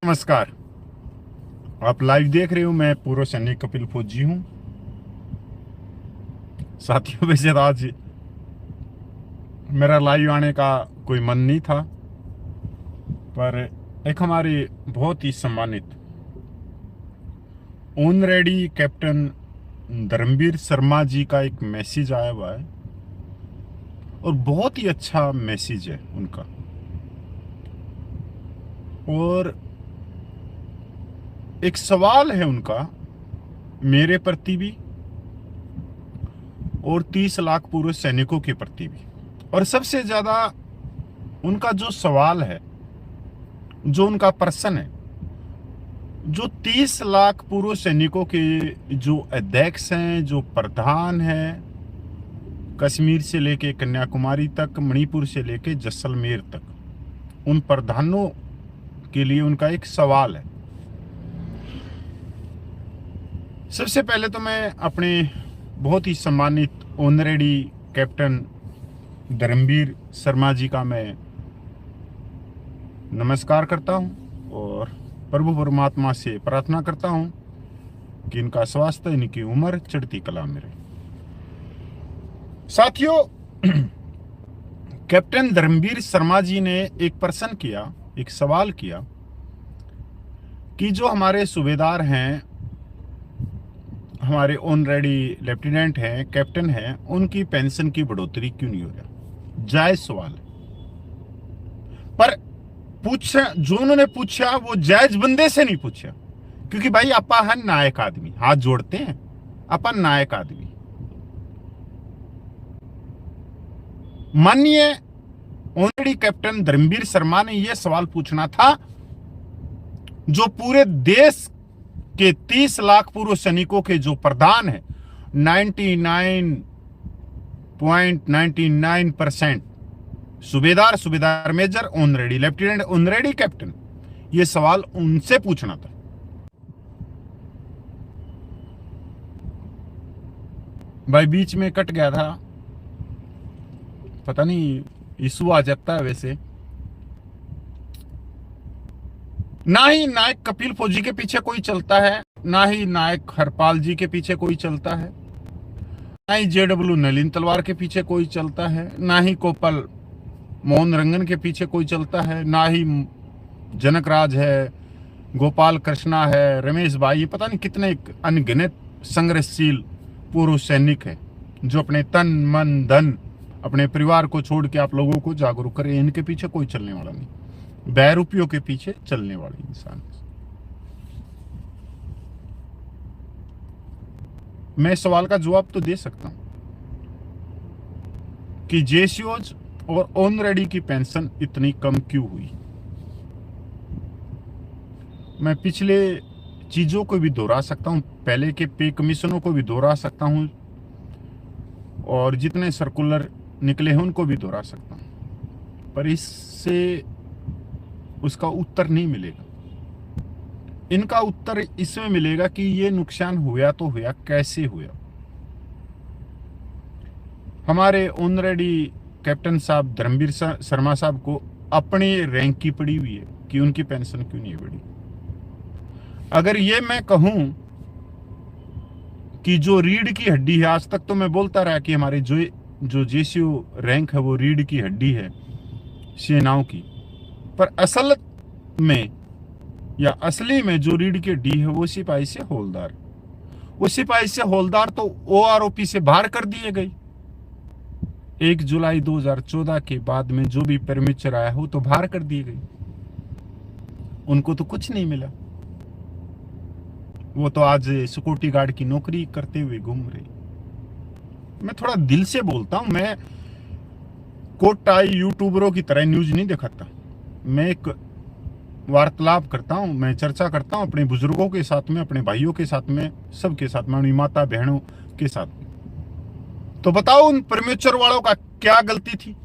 नमस्कार। आप लाइव देख रहे हो। मैं पूर्व सैनिक कपिल फौजी हूं। साथियों, वैसे तो आज मेरा लाइव आने का कोई मन नहीं था, पर एक हमारे बहुत ही सम्मानित ऑनरेडी कैप्टन धर्मवीर शर्मा जी का एक मैसेज आया हुआ है और बहुत ही अच्छा मैसेज है उनका। और एक सवाल है उनका मेरे प्रति भी और 30 लाख पूर्व सैनिकों के प्रति भी। और सबसे ज्यादा उनका जो सवाल है, जो उनका प्रश्न है, जो 30 लाख पूर्व सैनिकों के जो अध्यक्ष हैं, जो प्रधान हैं, कश्मीर से लेके कन्याकुमारी तक, मणिपुर से लेके जैसलमेर तक, उन प्रधानों के लिए उनका एक सवाल है। सबसे पहले तो मैं अपने बहुत ही सम्मानित ऑनरेडी कैप्टन धर्मवीर शर्मा जी का मैं नमस्कार करता हूं और प्रभु परमात्मा से प्रार्थना करता हूं कि इनका स्वास्थ्य, इनकी उम्र चढ़ती कला में रहे। साथियों, कैप्टन धर्मवीर शर्मा जी ने एक प्रश्न किया, एक सवाल किया कि जो हमारे सूबेदार हैं, हमारे ऑनरेडी लेफ्टिनेंट हैं, कैप्टन हैं, उनकी पेंशन की बढ़ोतरी क्यों नहीं हो रहा। जायज सवाल है, पर पूछा जो उन्होंने पूछा वो जायज बंदे से नहीं पूछा, क्योंकि भाई अपा है नायक आदमी, हाथ जोड़ते हैं, अपन नायक आदमी। माननीय ऑनरेडी कैप्टन धर्मवीर शर्मा ने यह सवाल पूछना था जो पूरे देश के 30 लाख पूर्व सैनिकों के जो प्रधान है, 99.99% सूबेदार, सूबेदार major, honorary lieutenant, honorary captain, यह सवाल उनसे पूछना था। भाई बीच में कट गया था, पता नहीं इशू आ जाता है। वैसे ना ही नायक कपिल फौजी के पीछे कोई चलता है, ना ही नायक हरपाल जी के पीछे कोई चलता है, ना ही JW नलिन तलवार के पीछे कोई चलता है, ना ही कोपल मोहन रंगन के पीछे कोई चलता है, ना ही जनक राज है, गोपाल कृष्णा है, रमेश भाई, पता नहीं कितने अनगिनत संघर्षशील पूर्व सैनिक है जो अपने तन मन धन, अपने परिवार को छोड़ के आप लोगों को जागरूक करें। इनके पीछे कोई चलने वाला नहीं, बैरूपियों के पीछे चलने वाले इंसान। मैं सवाल का जवाब तो दे सकता हूं कि जेसीओज और ऑनरेडी की पेंशन इतनी कम क्यों हुई। मैं पिछले चीजों को भी दोहरा सकता हूं, पहले के पे कमीशनों को भी दोहरा सकता हूं और जितने सर्कुलर निकले हैं उनको भी दोहरा सकता हूं, पर इससे उसका उत्तर नहीं मिलेगा। इनका उत्तर इसमें मिलेगा कि ये नुकसान हुआ तो हुआ कैसे हुआ। हमारे ऑनरेडी कैप्टन साहब धर्मवीर शर्मा साहब को अपने रैंक की पड़ी हुई है कि उनकी पेंशन क्यों नहीं बढ़ी। अगर ये मैं कहूं कि जो रीढ़ की हड्डी है, आज तक तो मैं बोलता रहा कि हमारे जो जेसीओ रैंक है वो रीढ़ की हड्डी है सेनाओं की, पर असल में या असली में जो रीढ़ की हड्डी है वो सिपाही से हौलदार। वो सिपाही से हौलदार तो OROP से बाहर कर दिए गए। 1 जुलाई 2014 के बाद में जो भी परमिचर आया हो तो बाहर कर दिए गए, उनको तो कुछ नहीं मिला। वो तो आज सिक्योरिटी गार्ड की नौकरी करते हुए घूम रहे। मैं थोड़ा दिल से बोलता हूं, मैं कोट टाई यूट्यूबरों की तरह न्यूज नहीं दिखाता। मैं एक वार्तालाप करता हूं, मैं चर्चा करता हूं अपने बुजुर्गों के साथ में, अपने भाइयों के साथ में, सबके साथ में, अपनी माता बहनों के साथ में। तो बताओ उन परमेश्वर वालों का क्या गलती थी,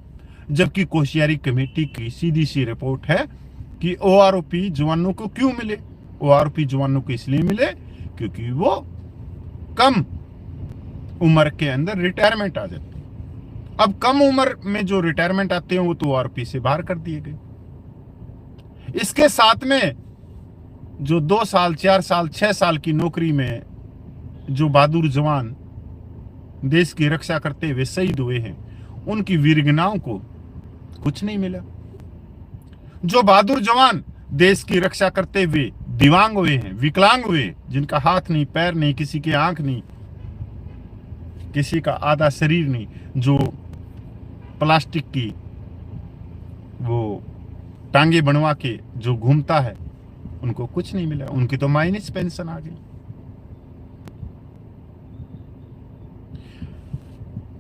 जबकि कोशियारी कमेटी की सीधी सी रिपोर्ट है कि OROP जवानों को क्यों मिले। OROP जवानों को इसलिए मिले क्योंकि वो कम उम्र के अंदर रिटायरमेंट आ जाती है। अब कम उम्र में जो रिटायरमेंट आते हैं वो तो OROP से बाहर कर दिए गए। इसके साथ में जो 2 साल 4 साल 6 साल की नौकरी में जो बहादुर जवान देश की रक्षा करते हुए शहीद हुए हैं, उनकी वीरंगनाओं को कुछ नहीं मिला। जो बहादुर जवान देश की रक्षा करते हुए दिव्यांग हुए हैं, विकलांग हुए, जिनका हाथ नहीं, पैर नहीं, किसी की आंख नहीं, किसी का आधा शरीर नहीं, जो प्लास्टिक की वो टांगे बनवा के जो घूमता है, उनको कुछ नहीं मिला। उनकी तो माइनस पेंशन आ गई।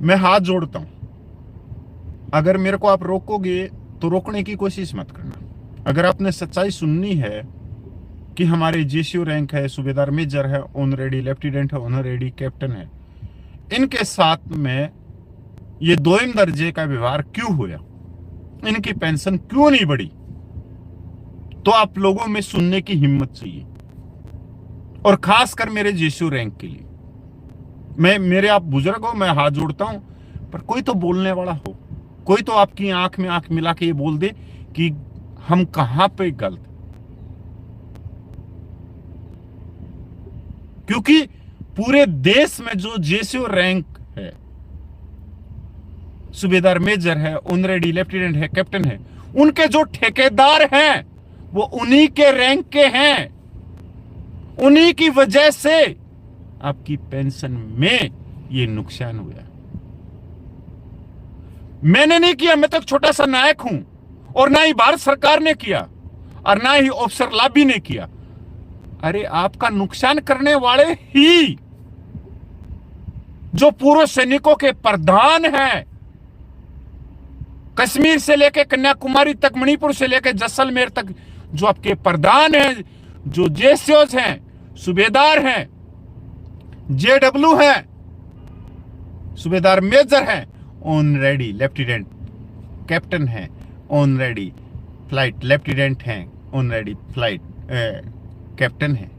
मैं हाथ जोड़ता हूं, अगर मेरे को आप रोकोगे तो रोकने की कोशिश मत करना। अगर आपने सच्चाई सुननी है कि हमारे जेसीओ रैंक है, सूबेदार मेजर है, ऑनरेडी लेफ्टिनेंट है, ऑनरेडी कैप्टन है, इनके साथ में ये दोयम दर्जे का व्यवहार क्यों हुआ, इनकी पेंशन क्यों नहीं बढ़ी, तो आप लोगों में सुनने की हिम्मत चाहिए। और खासकर मेरे जेसीओ रैंक के लिए, मेरे आप बुजुर्ग हो, मैं हाथ जोड़ता हूं, पर कोई तो बोलने वाला हो, कोई तो आपकी आंख में आंख मिला के ये बोल दे कि हम कहां पे गलत। क्योंकि पूरे देश में जो जेसीओ रैंक है, सूबेदार मेजर है, ऑनरेडी लेफ्टिनेंट है, कैप्टन है, उनके जो ठेकेदार हैं वो उन्हीं के रैंक के हैं। उन्हीं की वजह से आपकी पेंशन में ये नुकसान हुआ। मैंने नहीं किया, मैं तो छोटा सा नायक हूं, और ना ही भारत सरकार ने किया और ना ही अफसर लॉबी ने किया। अरे आपका नुकसान करने वाले ही जो पूर्व सैनिकों के प्रधान हैं, कश्मीर से लेकर कन्याकुमारी तक, मणिपुर से लेकर जैसलमेर तक जो आपके प्रधान हैं, जो जेसीओज हैं, सूबेदार हैं, जेडब्ल्यू हैं, सूबेदार मेजर हैं, ऑनरेडी लेफ्टिनेंट कैप्टन हैं, ऑनरेडी फ्लाइट लेफ्टिनेंट हैं, ऑनरेडी फ्लाइट कैप्टन हैं,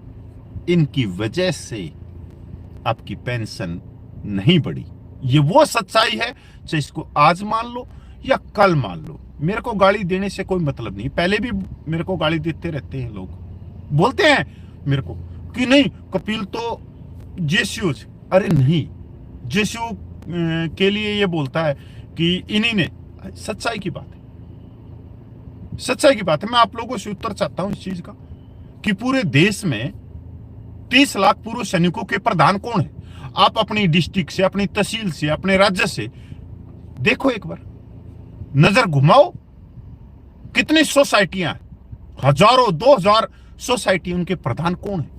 इनकी वजह से आपकी पेंशन नहीं बढ़ी। ये वो सच्चाई है, चाहे इसको आज मान लो या कल मान लो। मेरे को गाली देने से कोई मतलब नहीं, पहले भी मेरे को गाली देते रहते हैं लोग, बोलते हैं मेरे को कि नहीं कपिल तो जेसीओ, अरे नहीं, जेसीओ के लिए ये बोलता है कि इन्हीं ने, सच्चाई की बात है, सच्चाई की बात है। मैं आप लोगों से उत्तर चाहता हूं इस चीज का कि पूरे देश में 30 लाख पूर्व सैनिकों के प्रधान कौन है। आप अपनी डिस्ट्रिक्ट से, अपनी तहसील से, अपने राज्य से देखो, एक बार नजर घुमाओ, कितनी सोसाइटियां, हजारों 2000 सोसाइटी, उनके प्रधान कौन है?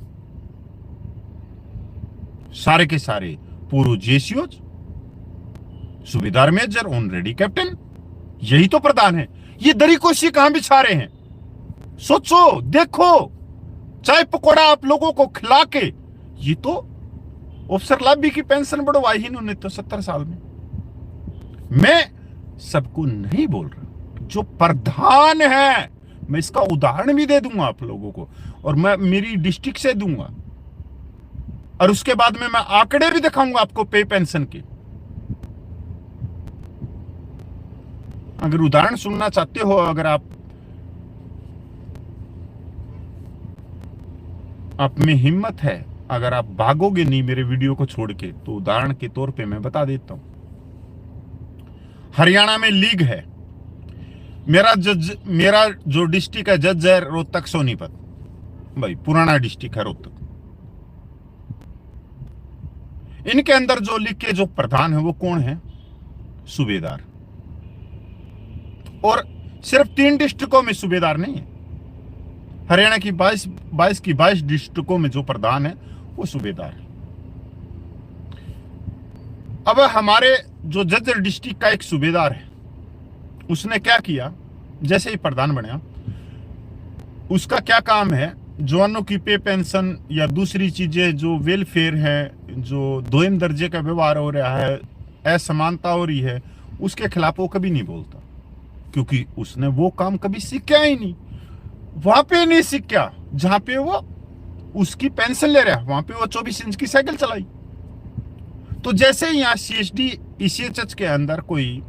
सारे के सारे पूर्व जेसीओ, सूबेदार मेजर, ऑनरेडी कैप्टन, यही तो प्रधान है। ये दरी कोशी कहां बिछा रहे हैं? सोचो, देखो, चाय पकौड़ा आप लोगों को खिला के, ये तो अफसर लॉबी की पेंशन बढ़वाई ही इन्होंने तो 70 साल में। मैं सबको नहीं बोल रहा, जो प्रधान है, मैं इसका उदाहरण भी दे दूंगा आप लोगों को, और मैं मेरी डिस्ट्रिक्ट से दूंगा, और उसके बाद में मैं आंकड़े भी दिखाऊंगा आपको पे पेंशन के। अगर उदाहरण सुनना चाहते हो, अगर आप में हिम्मत है, अगर आप भागोगे नहीं मेरे वीडियो को छोड़ के, तो उदाहरण के तौर पे मैं बता देता हूं। हरियाणा में लीग है, मेरा जो डिस्ट्रिक्ट है जज है रोहतक सोनीपत, भाई पुराना डिस्ट्रिक्ट है रोहतक। इनके अंदर जो लीग के जो प्रधान है वो कौन है? सूबेदार। और सिर्फ 3 डिस्ट्रिक्टों में सूबेदार नहीं है, हरियाणा की 22 डिस्ट्रिक्टों में जो प्रधान है वो सूबेदार है। अब हमारे जो जज्जर डिस्ट्रिक्ट का एक सूबेदार है, उसने क्या किया, जैसे ही प्रधान बना, उसका क्या काम है, जवानों की पे पेंशन या दूसरी चीजें जो वेलफेयर है, जो दोयम दर्जे का व्यवहार हो रहा है, असमानता हो रही है, उसके खिलाफ वो कभी नहीं बोलता, क्योंकि उसने वो काम कभी सीखा ही नहीं। वहां पे नहीं सीखा जहां पे वो उसकी पेंशन ले रहा है, वहां पे वो 24 इंच की साइकिल चलाई। तो जैसे ही यहाँ CSD ECHH के अंदर कोई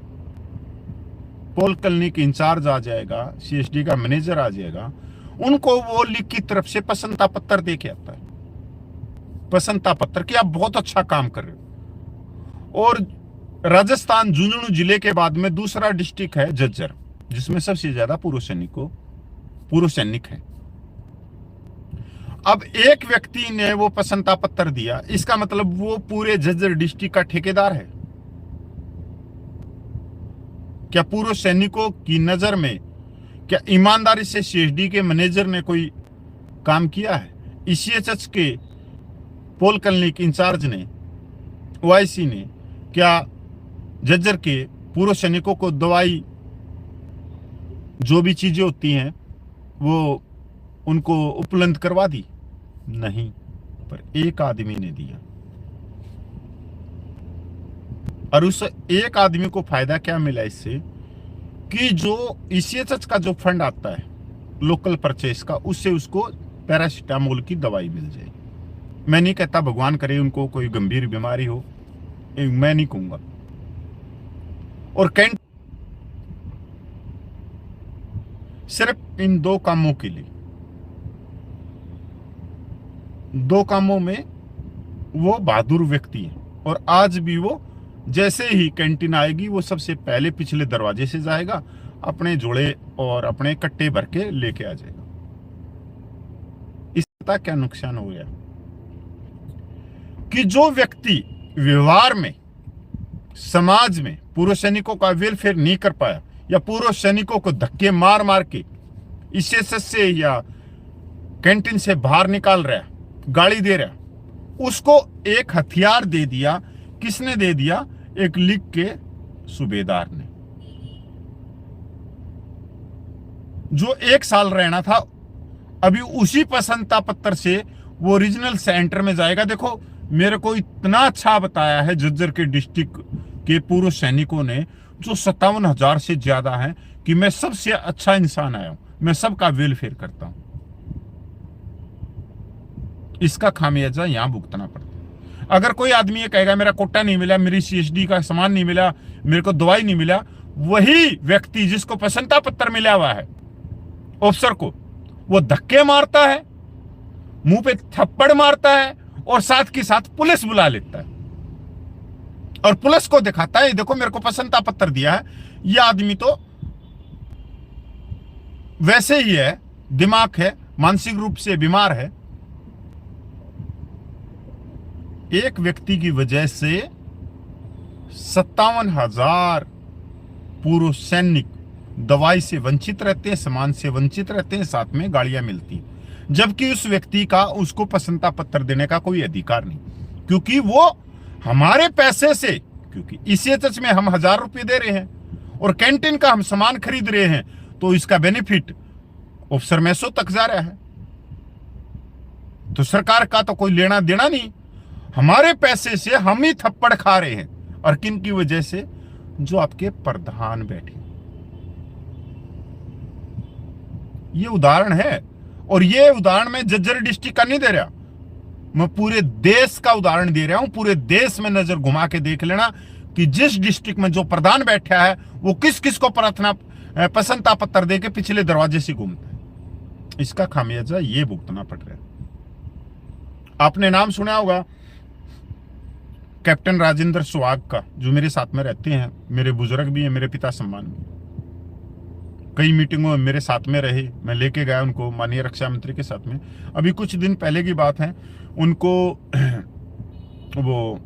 पोल क्लिनिक इंचार्ज आ जाएगा, CSD का मैनेजर आ जाएगा, उनको वो लिख की तरफ से प्रसन्नता पत्र दे के आता है, प्रसन्नता पत्र कि आप बहुत अच्छा काम कर रहे हो। और राजस्थान झुंझुनू जिले के बाद में दूसरा डिस्ट्रिक्ट है झज्जर, जिसमें सबसे ज्यादा पूर्व सैनिक है। अब एक व्यक्ति ने वो प्रसन्नता पत्र दिया, इसका मतलब वो पूरे झज्जर डिस्ट्रिक्ट का ठेकेदार है। क्या पूर्व सैनिकों की नजर में क्या ईमानदारी से सीएसडी के मैनेजर ने कोई काम किया है? ईसीएचएस के पोल क्लिनिक इंचार्ज ने, ओआईसी ने क्या झज्जर के पूर्व सैनिकों को दवाई, जो भी चीजें होती हैं वो उनको उपलब्ध करवा दी? नहीं, पर एक आदमी ने दिया। और उस एक आदमी को फायदा क्या मिला इससे कि जो ईसीएचएस का जो फंड आता है लोकल परचेस का, उससे उसको पैरासीटामोल की दवाई मिल जाएगी। मैं नहीं कहता भगवान करे उनको कोई गंभीर बीमारी हो, मैं नहीं कहूंगा। और कैंट सिर्फ इन दो कामों के लिए, दो कामों में वो बहादुर व्यक्ति है। और आज भी वो जैसे ही कैंटीन आएगी वो सबसे पहले पिछले दरवाजे से जाएगा, अपने जोड़े और अपने कट्टे भर के लेके आ जाएगा। इसका क्या नुकसान हो गया कि जो व्यक्ति व्यवहार में, समाज में पूर्व सैनिकों का वेलफेयर नहीं कर पाया, या पूर्व सैनिकों को धक्के मार मार के ईसीएचएस से या कैंटीन से बाहर निकाल रहा है, गाली दे रहा है, उसको एक हथियार दे दिया। किसने दे दिया? एक लिख के सूबेदार ने, जो 1 साल रहना था। अभी उसी प्रसन्नता पत्र से वो रीजनल सेंटर में जाएगा। देखो, मेरे को इतना अच्छा बताया है झज्जर के डिस्ट्रिक्ट के पूर्व सैनिकों ने, जो 57,000 से ज्यादा हैं, कि मैं सबसे अच्छा इंसान आया हूं, मैं सबका वेलफेयर करता हूं। इसका खामियाजा यहां भुगतना पड़ता है। अगर कोई आदमी ये कहेगा मेरा कोटा नहीं मिला, मेरी सीएसडी का सामान नहीं मिला, मेरे को दवाई नहीं मिला, वही व्यक्ति जिसको प्रसन्नता पत्र मिला हुआ है अफसर को, वो धक्के मारता है, मुंह पे थप्पड़ मारता है, और साथ के साथ पुलिस बुला लेता है और पुलिस को दिखाता है देखो मेरे को प्रसन्नता पत्र दिया है। यह आदमी तो वैसे ही है, दिमाग है, मानसिक रूप से बीमार है। एक व्यक्ति की वजह से 57,000 पूर्व सैनिक दवाई से वंचित रहते हैं, सामान से वंचित रहते हैं, साथ में गाड़ियां मिलती हैं, जबकि उस व्यक्ति का उसको प्रसन्नता पत्र देने का कोई अधिकार नहीं, क्योंकि वो हमारे पैसे से, क्योंकि ईसीएचएस में हम 1,000 रुपये दे रहे हैं और कैंटीन का हम सामान खरीद रहे हैं, तो इसका बेनिफिट अफसर मैसो तक जा रहा है। तो सरकार का तो कोई लेना देना नहीं, हमारे पैसे से हम ही थप्पड़ खा रहे हैं। और किन की वजह से? जो आपके प्रधान बैठे। ये उदाहरण है, और ये उदाहरण मैं झज्जर डिस्ट्रिक्ट का नहीं दे रहा, मैं पूरे देश का उदाहरण दे रहा हूं। पूरे देश में नजर घुमा के देख लेना कि जिस डिस्ट्रिक्ट में जो प्रधान बैठा है वो किस किस को प्रसन्नता पत्र दे के पिछले दरवाजे से घूमता है। इसका खामियाजा ये भुगतना पड़ रहा है। आपने नाम सुना होगा कैप्टन राजेंद्र सुहाग का, जो मेरे साथ में रहते हैं, मेरे बुजुर्ग भी हैं, मेरे पिता सम्मान में, कई मीटिंगों में मेरे साथ में रहे, मैं लेके गया उनको माननीय रक्षा मंत्री के साथ में। अभी कुछ दिन पहले की बात है, उनको वो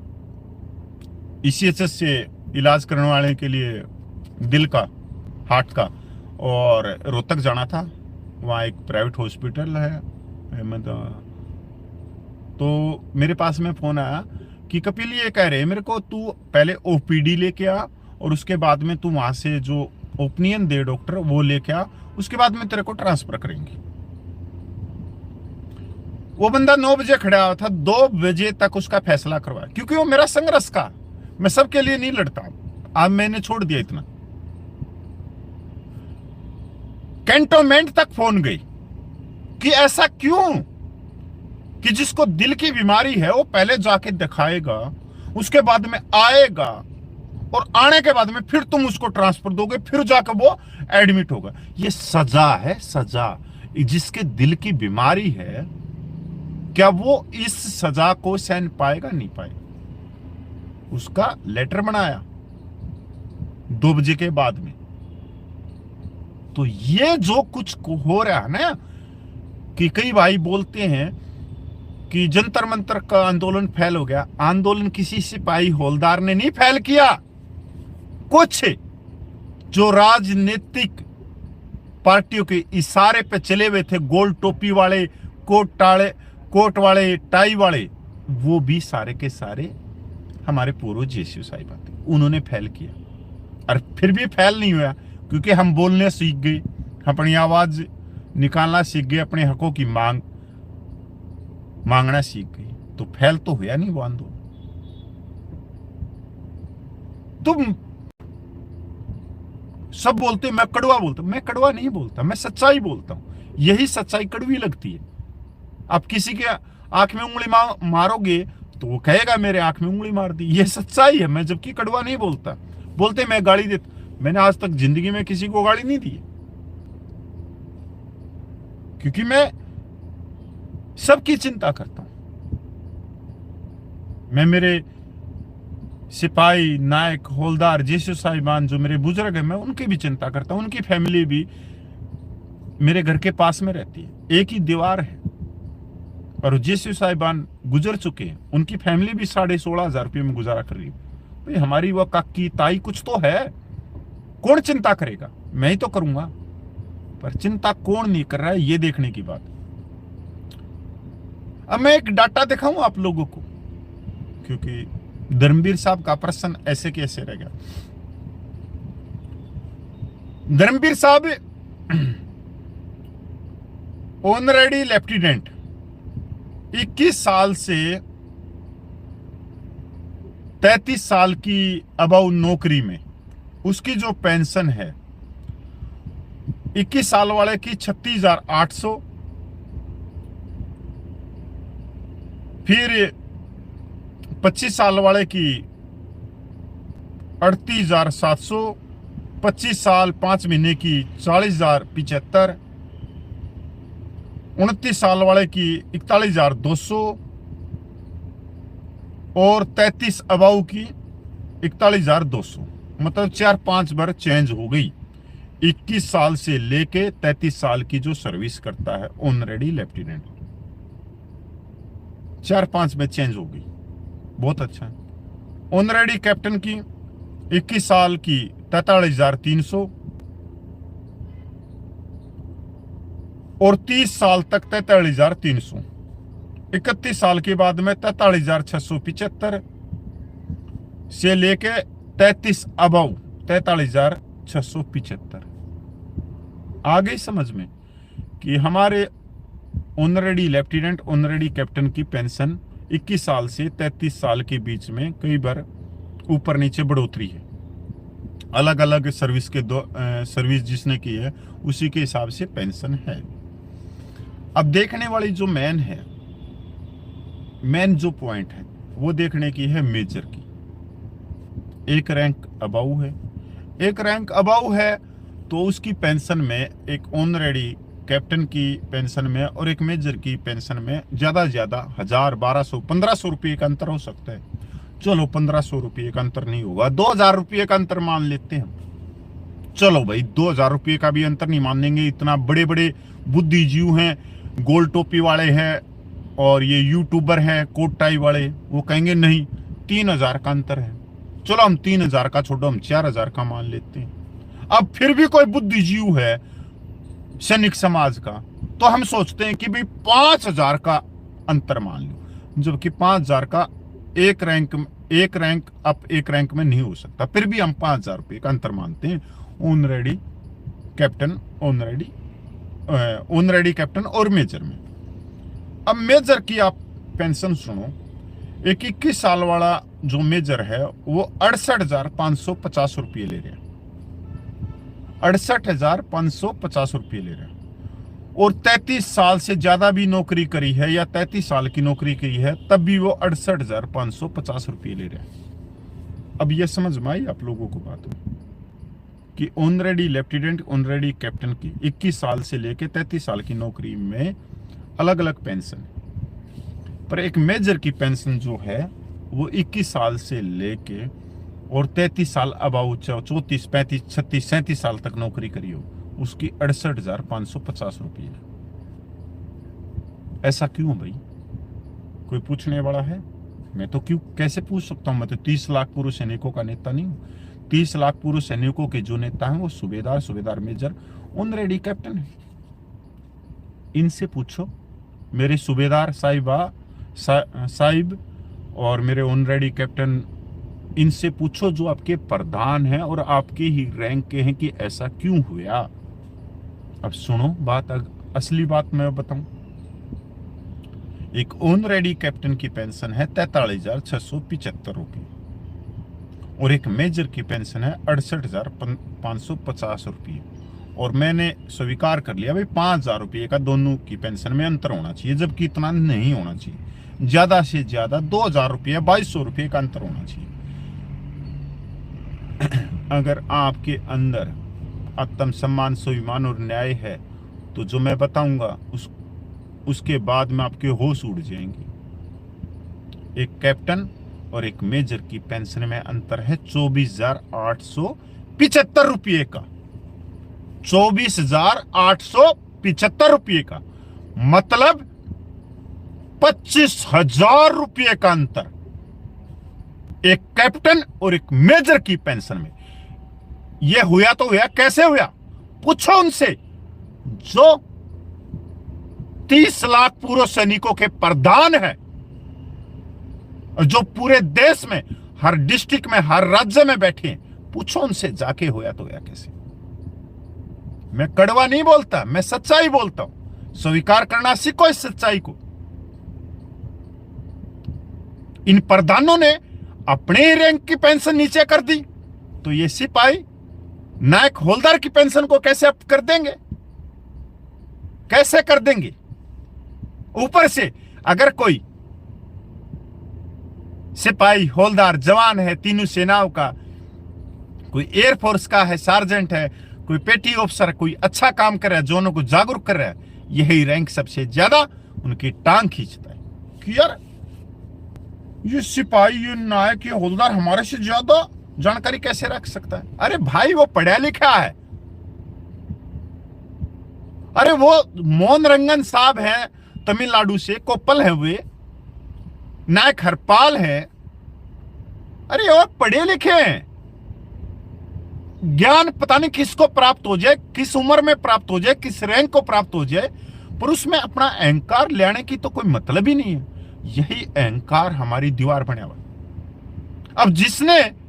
ईसीएचएस से इलाज करने वाले के लिए दिल का, हार्ट का, और रोहतक जाना था। वहाँ एक प्राइवेट हॉस्पिटल है अहमद, तो मेरे पास में फोन आया कि कपिल ये कह रहे मेरे को, तू पहले ओपीडी लेके आ और उसके बाद में तू वहां से जो ओपिनियन दे डॉक्टर वो लेके आ, उसके बाद में तेरे को ट्रांसफर करेंगे। वो बंदा 9 बजे खड़ा हुआ था, 2 बजे तक उसका फैसला करवाया, क्योंकि वो मेरा संघर्ष का, मैं सबके लिए नहीं लड़ता, अब मैंने छोड़ दिया इतना। कैंटोनमेंट तक फोन गई कि ऐसा क्यों, कि जिसको दिल की बीमारी है वो पहले जाके दिखाएगा, उसके बाद में आएगा, और आने के बाद में फिर तुम उसको ट्रांसफर दोगे, फिर जाकर वो एडमिट होगा। ये सजा है, सजा। जिसके दिल की बीमारी है, क्या वो इस सजा को सहन पाएगा? नहीं पाएगा। उसका लेटर बनाया 2 बजे के बाद में। तो ये जो कुछ हो रहा है ना, कि कई भाई बोलते हैं कि जंतर मंतर का आंदोलन फैल हो गया। आंदोलन किसी सिपाही हवलदार ने नहीं फैल किया। कुछ जो राजनीतिक पार्टियों के इशारे पे चले हुए थे, गोल टोपी वाले, कोट वाले, टाई वाले, वो भी सारे के सारे हमारे पूर्वज यीशु साहिब थे, उन्होंने फैल किया। और फिर भी फैल नहीं हुआ, क्योंकि हम बोलने सीख गए, अपनी आवाज निकालना सीख गए, अपने हकों की मांगना सीख गए। तो फैल तो हुआ नहीं वो आंदोलन। तुम सब बोलते मैं कड़वा बोलता, मैं कड़वा नहीं बोलता, मैं सच्चाई बोलता हूं। यही सच्चाई कड़वी लगती है। आप किसी के आंख में उंगली मारोगे तो वो कहेगा मेरे आंख में उंगली मार दी, ये सच्चाई है। मैं जबकि कड़वा नहीं बोलता। बोलते मैं गाली देता, मैंने आज तक जिंदगी में किसी को गाली नहीं दी, क्योंकि मैं सबकी चिंता करता हूं। मैं मेरे सिपाही, नायक, हवलदार, यीशु साहिबान जो मेरे बुजुर्ग हैं, मैं उनकी भी चिंता करता हूं। उनकी फैमिली भी मेरे घर के पास में रहती है, एक ही दीवार है। और यीशु साहिबान गुजर चुके हैं, उनकी फैमिली भी 16,500 रुपये में गुजारा कर रही है। भाई हमारी वो काकी ताई कुछ तो है, कौन चिंता करेगा? मैं ही तो करूंगा। पर चिंता कौन नहीं कर रहा है, ये देखने की बात। अब मैं एक डाटा दिखाऊं आप लोगों को, क्योंकि धर्मवीर साहब का प्रश्न ऐसे कैसे रह गया। धर्मवीर साहब ऑनरेडी लेफ्टिनेंट, 21 साल से 33 साल की अबाउ नौकरी में, उसकी जो पेंशन है 21 साल वाले की 36,800, फिर 25 साल वाले की 38,700, 25 साल 5 महीने की 40,075, 29 साल वाले की 41,200 और 33 अबाउ की 41,200। मतलब 4-5 बार चेंज हो गई। 21 साल से लेके 33 साल की जो सर्विस करता है ऑनरेडी लेफ्टिनेंट, 4-5 में चेंज हो गई। बहुत अच्छा है। ऑनरेडी कैप्टन की 21 साल की 43,300 और 30 साल तक 43,300, 31 साल के बाद में 43,675 से लेके 33 अबव 43,675। आ गई समझ में कि हमारे ऑनरेडी लेफ्टिनेंट, ऑनरेडी कैप्टन की पेंशन 21 साल से 33 साल के बीच में कई बार ऊपर नीचे बढ़ोतरी है। अलग अलग सर्विस के सर्विस जिसने की है उसी के हिसाब से पेंशन है। अब देखने वाली जो मेन जो पॉइंट है वो देखने की है मेजर की। एक रैंक अबाउ है, एक रैंक अबाउ है तो उसकी पेंशन में एक ऑनरेडी कैप्टन की पेंशन में और एक मेजर की पेंशन में ज्यादा से ज्यादा 1,000, 1,200, 1,500 रुपये का अंतर हो सकता है। चलो 1,500 रुपये का अंतर नहीं होगा, 2,000 रुपये का अंतर मान लेते हैं। चलो भाई 2,000 रुपये का भी अंतर नहीं मानेंगे, इतना बड़े बड़े बुद्धिजीव हैं, गोल टोपी वाले हैं और ये यूट्यूबर हैं कोट टाई वाले, वो कहेंगे नहीं 3,000 का अंतर है। चलो हम 3,000 का छोड़ो, हम 4,000 का मान लेते हैं। अब फिर भी कोई बुद्धिजीव है सैनिक समाज का तो हम सोचते हैं कि भाई 5,000 का अंतर मान लो, जबकि 5,000 का एक रैंक अप एक रैंक में नहीं हो सकता। फिर भी हम 5,000 रुपये का अंतर मानते हैं ऑनरेडी कैप्टन, ऑनरेडी कैप्टन और मेजर में। अब मेजर की आप पेंशन सुनो। एक 21 साल वाला जो मेजर है वो 68,550 रुपये ले रहे हैं, 68,550 रुपये ले रहे हैं। और 33 साल से ज्यादा भी नौकरी करी है या 33 साल की नौकरी की है तब भी वो 68,550 रुपये ले रहे हैं। अब ये समझ में आई आप लोगों को बात कि ऑनरेडी लेफ्टिनेंट, ऑनरेडी कैप्टन की 21 साल से लेके 33 साल की नौकरी में अलग अलग पेंशन है। पर एक मेजर की पेंशन जो है वो 21 साल से लेके और 33 साल अबाउ 34, 35, 36, 37 साल तक नौकरी करी हो, उसकी 68,550 रुपये है। ऐसा क्यों भाई? कोई पूछने वाला है? मैं तो क्यों कैसे पूछ सकता हूं? मैं तो 30 लाख पूर्व सैनिकों का नेता नहीं हूं। 30 लाख पूर्व सैनिकों के जो नेता हैं वो सूबेदार, सूबेदार मेजर, ऑनरेडी कैप्टन है। इनसे पूछो, मेरे सूबेदार साहिब और मेरे ऑनरेडी कैप्टन, इनसे पूछो जो आपके प्रधान हैं और आपके ही रैंक के हैं कि ऐसा क्यों हुआ। अब सुनो बात, असली बात मैं बताऊं। एक ऑनरेडी कैप्टन की पेंशन है 43,675 रुपये और एक मेजर की पेंशन है 68,550 रुपये। और मैंने स्वीकार कर लिया भाई 5,000 रुपये का दोनों की पेंशन में अंतर होना चाहिए, जबकि इतना नहीं होना चाहिए। ज्यादा से ज्यादा 2,000 रुपये, 2,200 रुपये का अंतर होना चाहिए। अगर आपके अंदर आत्मसम्मान, स्वाभिमान और न्याय है तो जो मैं बताऊंगा उसके बाद में आपके होश उड़ जाएंगे। एक कैप्टन और एक मेजर की पेंशन में अंतर है 24,875 रुपये का। 24,875 रुपये का मतलब 25,000 रुपये का अंतर एक कैप्टन और एक मेजर की पेंशन में। यह हुआ तो हुआ, कैसे हुआ? पूछो उनसे जो 30 लाख पूर्व सैनिकों के प्रधान है और जो पूरे देश में हर डिस्ट्रिक्ट में, हर राज्य में बैठे हैं। पूछो उनसे जाके होया तो होया कैसे। मैं कड़वा नहीं बोलता, मैं सच्चाई बोलता हूं। स्वीकार करना सीखो इस सच्चाई को। इन प्रधानों ने अपने ही रैंक की पेंशन नीचे कर दी तो ये सिपाही, नायक, हवलदार की पेंशन को कैसे अप कर देंगे? कैसे कर देंगे? ऊपर से अगर कोई सिपाही, हवलदार, जवान है, तीनों सेनाओं का, कोई एयरफोर्स का है, सार्जेंट है, कोई पेटी ऑफिसर, कोई अच्छा काम कर रहा है, जोनों को जागरूक कर रहा है, यही रैंक सबसे ज्यादा उनकी टांग खींचता है कि यार ये सिपाही, ये नायक, ये हवलदार हमारे से ज्यादा जानकारी कैसे रख सकता है? अरे भाई वो पढ़ा लिखा है। अरे वो मोहन रंगन साहब है तमिलनाडु से, कोप्पल है, वे नायक हरपाल है। अरे वो पढ़े लिखे हैं। ज्ञान पता नहीं किसको प्राप्त हो जाए, किस उम्र में प्राप्त हो जाए, किस रैंक को प्राप्त हो जाए, पर उसमें अपना अहंकार लेने की तो कोई मतलब ही नहीं है। यही अहंकार हमारी दीवार बना हुआ। अब जिसने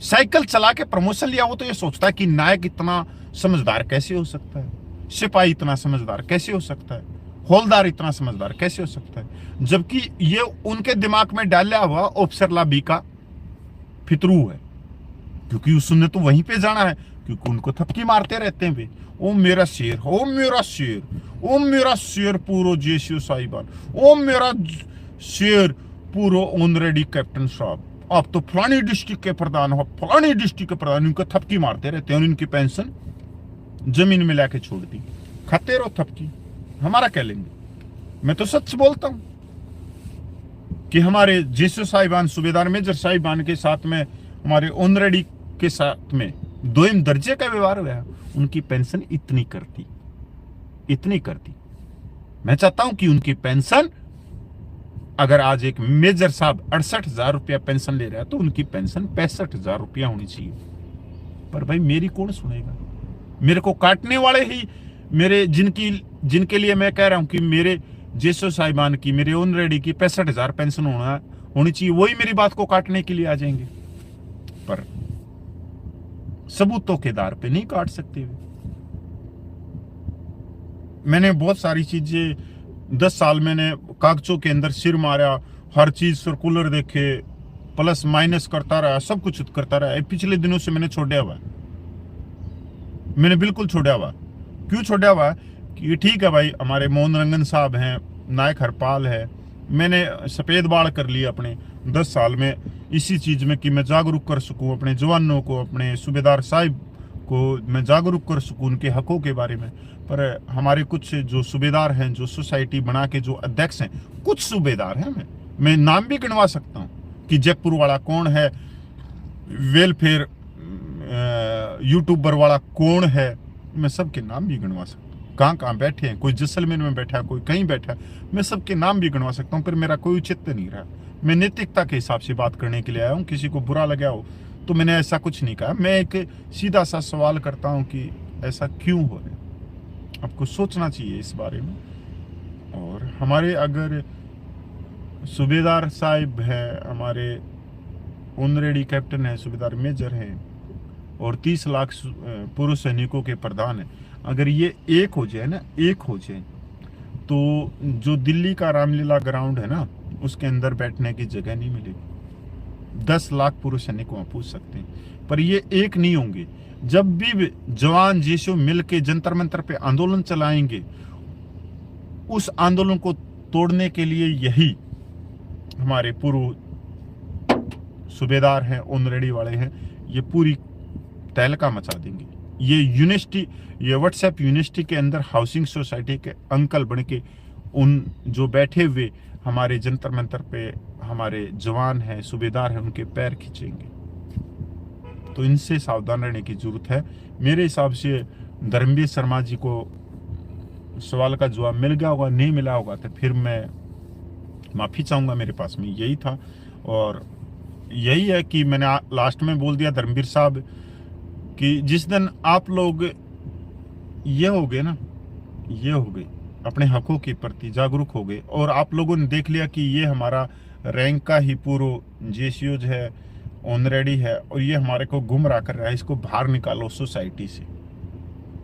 साइकिल चला के प्रमोशन लिया वो तो ये सोचता है कि नायक इतना समझदार कैसे हो सकता है, सिपाही इतना समझदार कैसे हो सकता है, हवलदार इतना समझदार कैसे हो सकता है, जबकि ये उनके दिमाग में डाला हुआ ऑफिसर लाबी का फितरू है। क्योंकि उसने तो वहीं पे जाना है, क्योंकि उनको थपकी मारते रहते हैं वे। ओ मेरा शेर, ओ मेरा शेर, ओ मेरा शेर पूरो जेसीओ साहिबान, ओ मेरा शेर पूरो ऑनरेडी कैप्टन साहब, आप तो फलानी डिस्ट्रिक्ट के प्रधान हो, फलानी डिस्ट्रिक्ट के प्रधान। उनको थपकी मारते रहते हैं और इनकी पेंशन जमीन में लाके छोड़ दी। खाते रहो थपकी, हमारा क्या लेंगे। मैं तो सच बोलता हूं कि हमारे जेसीओ साहिबान, सूबेदार मेजर साहिबान के साथ में, हमारे ऑनरेडी के साथ में दोयम दर्जे का व्यवहार हुआ, उनकी पेंशन इतनी करती। मैं चाहता हूं कि उनकी पेंशन, अगर आज एक मेजर साहब 68,000 रुपया पेंशन ले रहा है तो उनकी पेंशन 65,000 रुपया होनी चाहिए। पर भाई मेरी कौन सुनेगा? मेरे को काटने वाले ही, मेरे जिनके लिए मैं कह रहा हूं कि मेरे जेसीओ साहिबान की, मेरे ऑनरेडी की 65,000 पेंशन होनी चाहिए, वही मेरी बात को काटने के लिए आ जाएंगे। पर सबूतों के आधार पे नहीं काट सकते। मैंने बहुत सारी चीजें 10 साल मैंने कागजों के अंदर सिर मारा, हर चीज सर्कुलर देखे, प्लस माइनस करता रहा, सब कुछ करता रहा। पिछले दिनों से मैंने छोड़ा हुआ, मैंने बिल्कुल छोड़ा हुआ। क्यों छोड़ा हुआ? कि ठीक है भाई, हमारे मोहन रंगन साहब हैं, नायक हरपाल है, मैंने सफेद बाल कर लिया अपने 10 साल में इसी चीज में कि मैं जागरूक कर सकूं अपने जवानों को, अपने सूबेदार साहिब को मैं जागरूक कर सकूं उनके हकों के बारे में। पर हमारे कुछ जो सूबेदार हैं, जो सोसाइटी बना के जो अध्यक्ष हैं, कुछ सूबेदार हैं, मैं नाम भी गिनवा सकता हूं कि जयपुर वाला कौन है, वेलफेयर यूट्यूबर वाला कौन है, मैं सबके नाम भी गिनवा सकता हूँ। कहाँ कहाँ बैठे हैं, कोई जैसलमेर में बैठा है, कोई कहीं बैठा है, मैं सबके नाम भी गिनवा सकता हूँ। फिर मेरा कोई औचित्य नहीं रहा। मैं नैतिकता के हिसाब से बात करने के लिए आया हूँ। किसी को बुरा लगा हो तो मैंने ऐसा कुछ नहीं कहा। मैं एक सीधा सा सवाल करता हूँ कि ऐसा क्यों हो रहा है, आपको सोचना चाहिए इस बारे में। और हमारे अगर सूबेदार साहिब है, हमारे ऑनरेडी कैप्टन है, सूबेदार मेजर हैं और 30 लाख पूर्व सैनिकों के प्रधान हैं, अगर ये एक हो जाए ना, एक हो जाए, तो जो दिल्ली का रामलीला ग्राउंड है ना, उसके अंदर बैठने की जगह नहीं मिलेगी। 10 लाख पूर्व सैनिक वहां पूछ सकते हैं, पर ये एक नहीं होंगे। जब भी जवान जीशु मिल के जंतर मंतर पे आंदोलन चलाएंगे, उस आंदोलन को तोड़ने के लिए यही हमारे पूर्व सूबेदार हैं, ऑनरेडी वाले हैं, ये पूरी तहलका मचा देंगे। ये यूनिवर्सिटी, ये व्हाट्सएप यूनिवर्सिटी के अंदर हाउसिंग सोसाइटी के अंकल बन के उन जो बैठे हुए हमारे जंतर मंतर पे हमारे जवान हैं, सूबेदार हैं, उनके पैर खींचेंगे। तो इनसे सावधान रहने की जरूरत है। मेरे हिसाब से धर्मवीर शर्मा जी को सवाल का जवाब मिल गया होगा, नहीं मिला होगा तो फिर मैं माफी चाहूंगा। मेरे पास में यही था और यही है कि मैंने लास्ट में बोल दिया धर्मवीर साहब कि जिस दिन आप लोग ये हो गए ना, ये हो गए अपने हकों के प्रति जागरूक हो गए और आप लोगों ने देख लिया कि ये हमारा रैंक का ही पूर्व जेसीओ जो है, ऑनरेडी है और ये हमारे को गुमराह कर रहा है, इसको बाहर निकालो सोसाइटी से,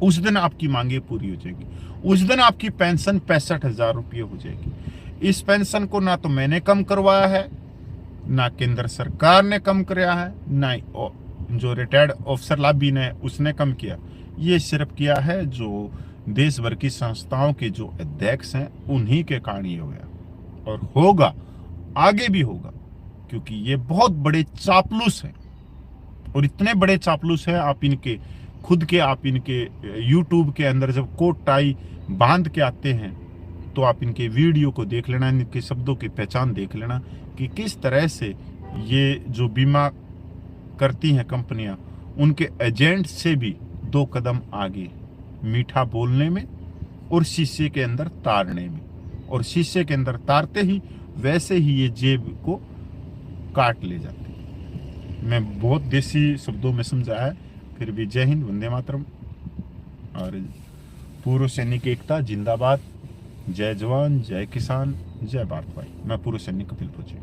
उस दिन आपकी मांगे पूरी हो जाएगी। उस दिन आपकी पेंशन 65,000 रुपये हो जाएगी। इस पेंशन को ना तो मैंने कम करवाया है, ना केंद्र सरकार ने कम कराया है, ना जो रिटायर्ड अफसर लाभी ने उसने कम किया। ये सिर्फ किया है जो देश भर की संस्थाओं के जो अध्यक्ष हैं उन्हीं के कारण ये हो गया और होगा, आगे भी होगा, क्योंकि ये बहुत बड़े चापलूस हैं और इतने बड़े चापलूस हैं, आप इनके खुद के, आप इनके यूट्यूब के अंदर जब कोट टाई बांध के आते हैं तो आप इनके वीडियो को देख लेना, इनके शब्दों की पहचान देख लेना कि किस तरह से ये जो बीमा करती हैं कंपनियां, उनके एजेंट से भी 2 कदम आगे, मीठा बोलने में और शीशे के अंदर तारने में, और शीशे के अंदर तारते ही वैसे ही ये जेब को काट ले जाते हैं। मैं बहुत देसी शब्दों में समझाया है, फिर भी जय हिंद, वंदे मातरम और पूर्व सैनिक एकता जिंदाबाद, जय जवान, जय किसान, जय भारत भाई। मैं पूर्व सैनिक कपिल पूछे।